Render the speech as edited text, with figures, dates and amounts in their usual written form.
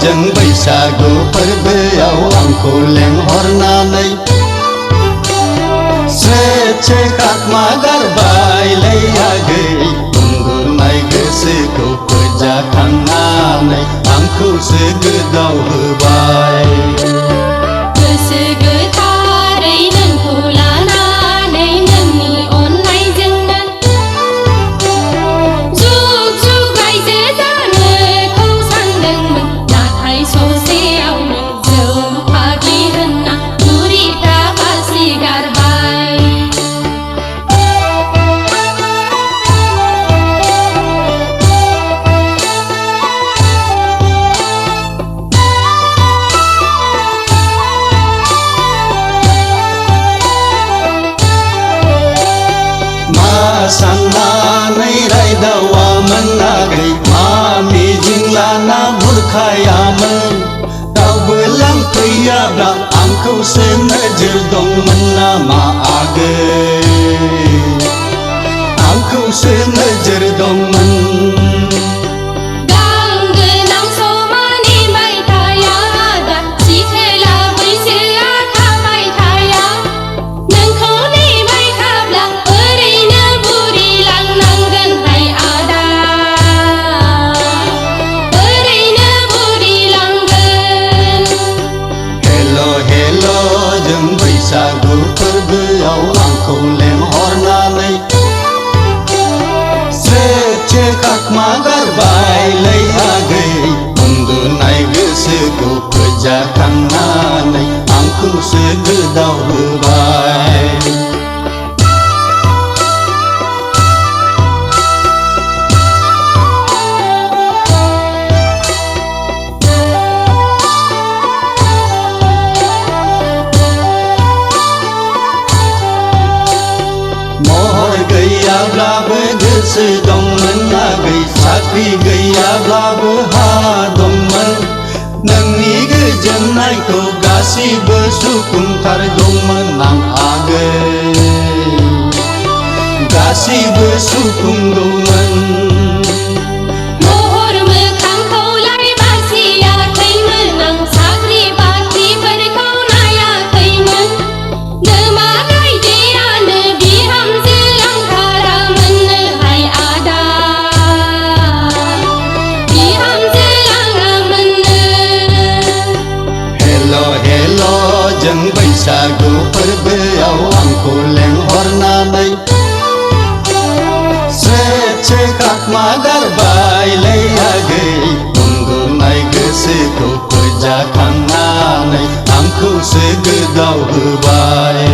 जों बैसागु फोरबोआव आंखौ लेंहरनानै स्रे खाखमा गारबायलै आगै उन्दुनाय गोसोखौ फोजाखांनानै आंखौसो गोदाव होबाय। गोसो गोथारै नोंखौ लानानै नोंनि अननायजोंनो जुग जुग रायजो जानोखौ सानदोंमोन, नाथाय ससेयावनो जौ फाग्लि होनना बुरिफ्रा फासि गारबाय। साननानै रायदावामोन आगै मा मिजिं लाना बुरखायामोन, रावबो लांफैयाब्ला आंखौसो नोजोर दंमोन नामा आगै, आंखौसो नोजोर दंमोन। बैसागु फोरबोआव आंखौ लेंहरनानै स्रे खाखमा गारबायलै आगै उन्दुनाय गोसोखौ फोजाखांनानै आंखौसो गोदाव होबाय। गैयाब्लाबो गोसो दंमोन आगै, साख्रि गैयाब्लाबो हा दंमोन, नोंनि गोजोननायखौ गासिबो सुफुंथारगौमोन आं आगै, गासिबो सुफुंगौमोन। जों बैसागु फोरबोआव आंखौ लेंहरनानै स्रे खाखमा गारबायलै आगै उन्दुनाय गोसोखौ फोजाखांनानै आंखौसो गोदाव होबाय।